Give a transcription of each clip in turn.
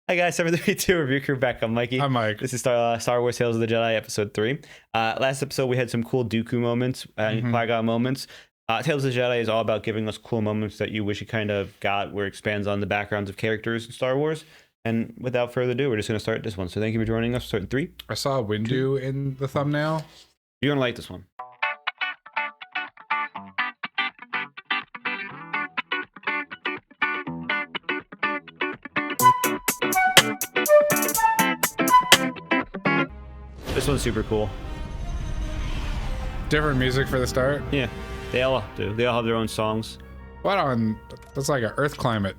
Hi guys, 732 Review Crew back. I'm Mikey. I'm Mike. This is Star Wars Tales of the Jedi Episode 3. Last episode we had some cool Dooku moments, Qui-Gon moments. Tales of the Jedi is all about giving us cool moments that you wish you kind of got, where it expands on the backgrounds of characters in Star Wars. And without further ado, we're just going to start this one. So thank you for joining us. Starting 3. I saw Windu in the thumbnail. You're going to like this one. This one's super cool. Different music for the start. Yeah, they all do. They all have their own songs. What on? That's like an Earth climate.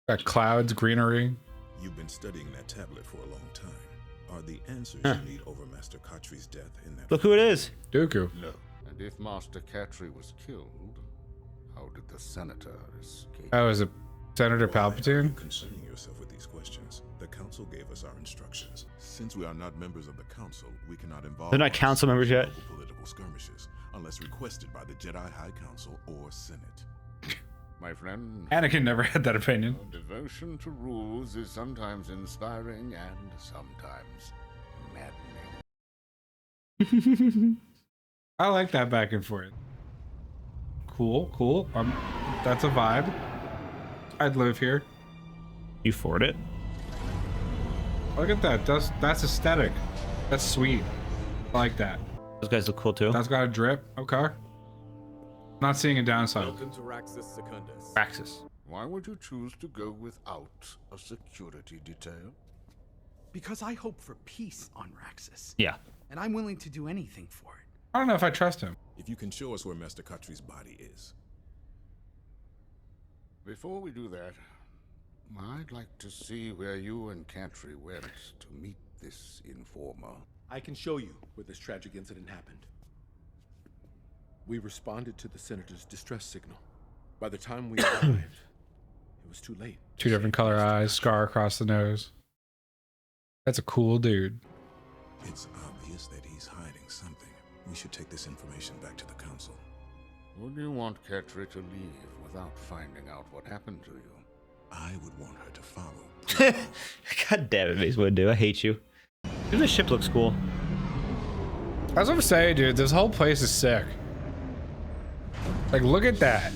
Got clouds, greenery. You've been studying that tablet for a long time. Are the answers you need over Master Katri's death in that? Look who it is. Dooku. No. And if Master Katri was killed, how did the senator escape? Oh, is it Senator Why are you Palpatine? concerning yourself with these questions? The council gave us our instructions. Since we are not members of the council, we cannot involve. They're not council members yet. Political skirmishes, unless requested by the Jedi High Council or Senate. My friend, Anakin never had that opinion. your devotion to rules is sometimes inspiring and sometimes maddening. I like that back and forth. Cool, cool. That's a vibe. I'd live here. You fought it. Look at that. That's aesthetic. That's sweet. I like that. Those guys look cool too. That's got a drip. Okay. Not seeing a downside. Welcome to Raxus Secundus. Praxis. Why would you choose to go without a security detail? Because I hope for peace on Raxus, Yeah. and I'm willing to do anything for it. I don't know if I trust him. If you can show us where Master Katri's body is. Before we do that, I'd like to see where you and Katri went to meet this informer. I can show you where this tragic incident happened. We responded to the senator's distress signal. By the time we arrived, it was too late. Two different color eyes, scar across the nose. That's a cool dude. It's obvious that he's hiding something. We should take this information back to the council. Would you want Katri to leave without finding out what happened to you? I would want her to follow. God damn it, Mace Windu. I hate you. Even the ship looks cool. That's what I'm saying, dude. This whole place is sick. Like, look at that.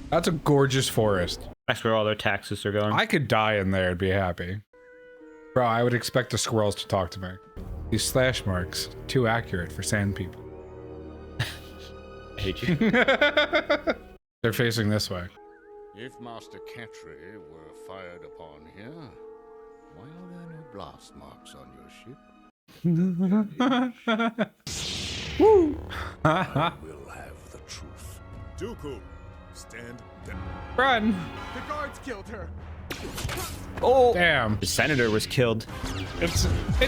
That's a gorgeous forest. That's where all their taxes are going. I could die in there and be happy. Bro, I would expect the squirrels to talk to me. These slash marks, too accurate for sand people. I hate you. They're facing this way. If Master Katri were fired upon here, why are there no blast marks on your ship? Woo! We'll have the truth. Dooku, stand down. Run! The guards killed her. Oh! Damn. The senator was killed. It's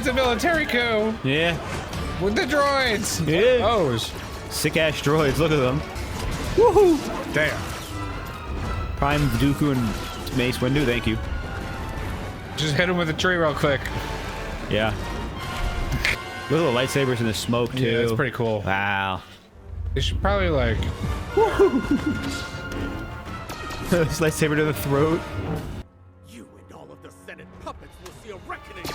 a military coup Yeah. with the droids. Yeah. O's. Sick ass droids. Look at them. Woohoo! Damn. Prime Dooku and Mace Windu. Thank you. Just hit him with a tree real quick. Yeah. Look at the lightsabers in the smoke too. Yeah, it's pretty cool. Wow. They should probably like. This lightsaber to the throat. You and all of the Senate puppets will see a reckoning.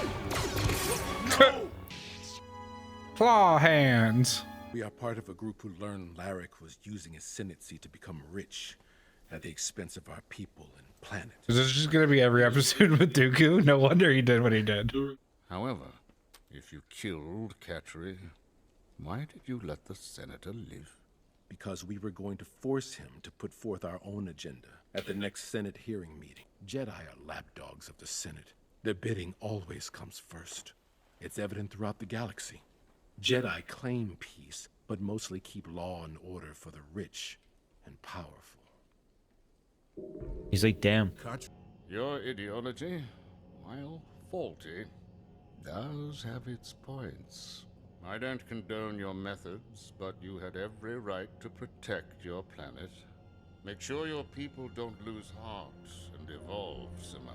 Claw hands. We are part of a group who learned Larrick was using his Senate seat to become rich at the expense of our people and planet. Is this just gonna be every episode with Dooku? No wonder he did what he did. However, if you killed Katri, why did you let the senator live? Because we were going to force him to put forth our own agenda at the next Senate hearing meeting. Jedi are lapdogs of the Senate. Their bidding always comes first. It's evident throughout the galaxy. Jedi claim peace, but mostly keep law and order for the rich and powerful. He's like, damn. Katri. Your ideology, while faulty, does have its points. I don't condone your methods, but you had every right to protect your planet. Make sure your people don't lose heart and evolve, Samaj.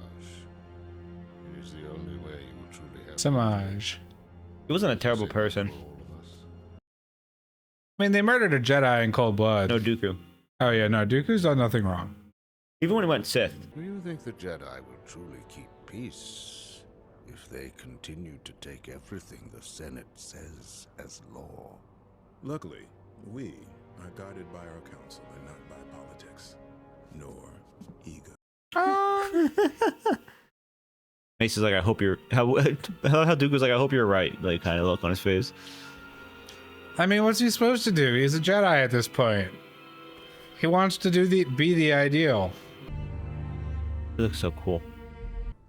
It is the only way you will truly have Samaj. He wasn't a terrible person. all of us. I mean, they murdered a Jedi in cold blood. No Dooku. Oh yeah, no, Dooku's done nothing wrong. Even when he went Sith. Do you think the Jedi will truly keep peace if they continue to take everything the Senate says as law. Luckily, we are guided by our council and not by politics, nor ego. Mace is like, I hope you're how Dooku's like, I hope you're right. Like, kind of look on his face. I mean, what's he supposed to do? He's a Jedi at this point. He wants to be the ideal. It looks so cool.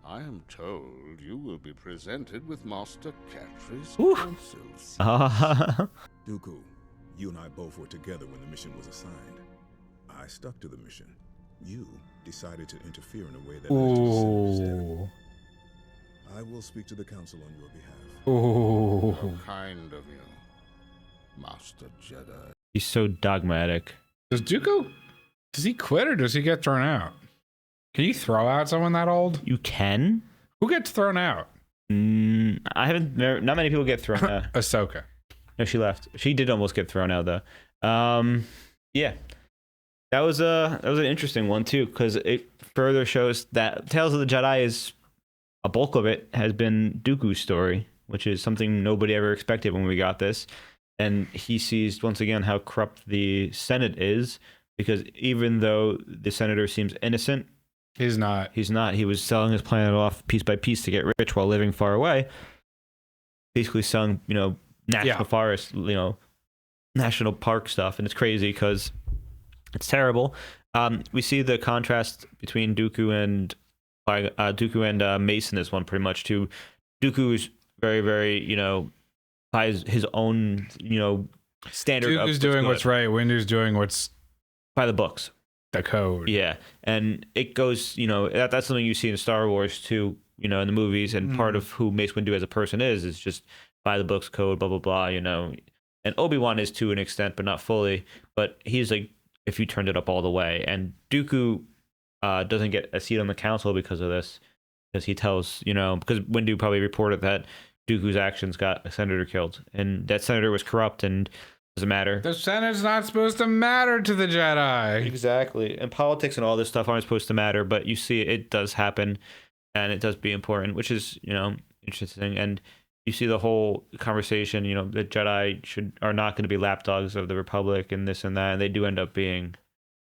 I am told you will be presented with Master Catri's Ooh. counsels. Dooku, you and I both were together when the mission was assigned. I stuck to the mission. You decided to interfere in a way that led to the Senator's death. I will speak to the council on your behalf. Ooh. How kind of you, Master Jedi. He's so dogmatic. Does Dooku, does he quit or does he get thrown out? Can you throw out someone that old? You can? Who gets thrown out? I haven't. Not many people get thrown out. Ahsoka. No, she left. She did almost get thrown out though. Yeah, that was an interesting one too, because it further shows that Tales of the Jedi is a bulk of it has been Dooku's story, which is something nobody ever expected when we got this. And he sees once again how corrupt the Senate is, because even though the senator seems innocent, He's not. he's not. He was selling his planet off piece by piece to get rich while living far away. Basically selling, national forest, national park stuff, and it's crazy because it's terrible. We see the contrast between Dooku and Mace in this one pretty much too. Dooku is very, very, by his own, standard. Dooku's doing what's right. Windu's doing what's by the books. the code. Yeah, and it goes, that's something you see in Star Wars too, in the movies, and part of who Mace Windu as a person is just by the books code, blah blah blah, And Obi-Wan is to an extent, but not fully. But he's like, if you turned it up all the way, and Dooku doesn't get a seat on the council because of this, because he tells, because Windu probably reported that Dooku's actions got a senator killed, and that senator was corrupt and doesn't matter. The Senate's not supposed to matter to the Jedi. Exactly. And politics and all this stuff aren't supposed to matter, but you see it does happen, and it does be important, which is, interesting. And you see the whole conversation, the Jedi are not going to be lapdogs of the Republic and this and that, and they do end up being.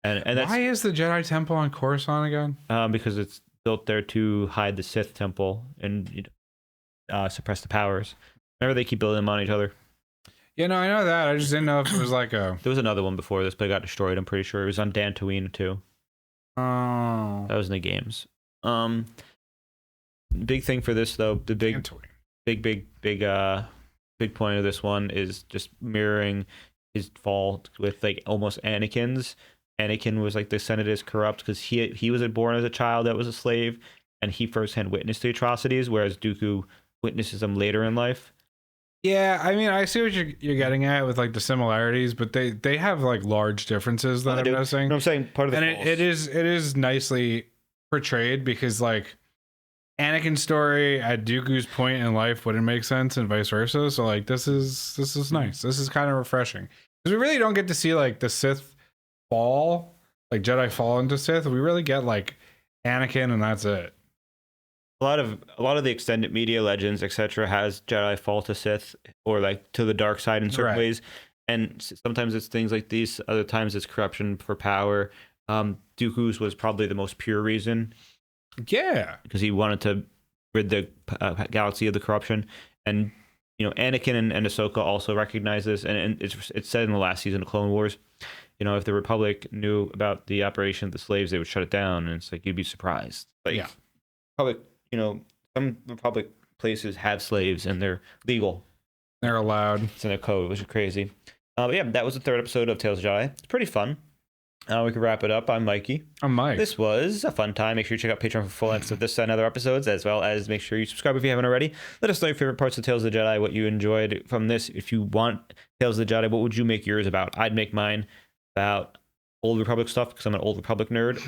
And that's, why is the Jedi Temple on Coruscant again? Because it's built there to hide the Sith Temple and suppress the powers. Remember, they keep building them on each other. I know that. I just didn't know if it was like a... There was another one before this, but it got destroyed, I'm pretty sure. It was on Dantooine, too. Oh. That was in the games. Big thing for this, though, the big point of this one is just mirroring his fall with, like, almost Anakin's. Anakin was, like, the Senate is corrupt because he was born as a child that was a slave, and he firsthand witnessed the atrocities, whereas Dooku witnesses them later in life. Yeah, I mean, I see what you're getting at with like the similarities, but they have like large differences that I'm noticing. No, I'm saying part of the and it is nicely portrayed because like Anakin's story at Dooku's point in life wouldn't make sense and vice versa. So like this is nice. This is kind of refreshing because we really don't get to see like the Sith fall, like Jedi fall into Sith. We really get like Anakin and that's it. A lot of the extended media, legends, etc., has Jedi fall to Sith or like to the dark side in certain ways, and sometimes it's things like these. Other times it's corruption for power. Dooku's was probably the most pure reason. Yeah, because he wanted to rid the galaxy of the corruption, and Anakin and Ahsoka also recognize this, and it's said in the last season of Clone Wars. If the Republic knew about the operation of the slaves, they would shut it down, and it's like you'd be surprised. Like, yeah, Republic. Some Republic places have slaves and they're legal. They're allowed. It's in their code, which is crazy. But yeah, that was the third episode of Tales of Jedi. It's pretty fun. We can wrap it up. I'm Mikey. I'm Mike. This was a fun time. Make sure you check out Patreon for full lengths of this and other episodes, as well as make sure you subscribe if you haven't already. Let us know your favorite parts of Tales of the Jedi, what you enjoyed from this. If you want Tales of the Jedi, what would you make yours about? I'd make mine about Old Republic stuff because I'm an Old Republic nerd.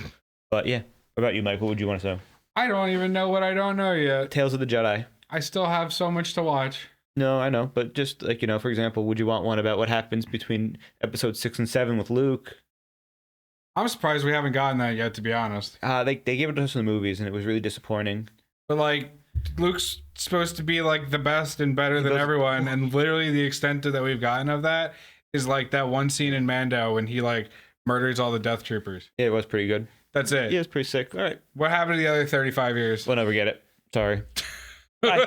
But yeah, what about you, Mike? What would you want to say? I don't even know what I don't know yet. Tales of the Jedi. I still have so much to watch. No, I know, but just like, for example, would you want one about what happens between episodes 6 and 7 with Luke? I'm surprised we haven't gotten that yet, to be honest. They gave it to us in the movies, and it was really disappointing. But like, Luke's supposed to be like the best and better than everyone, and literally the extent that we've gotten of that is like that one scene in Mando when he like murders all the Death Troopers. Yeah, it was pretty good. That's it. Yeah, it was pretty sick. All right. What happened to the other 35 years? We'll never get it. Sorry. Bye.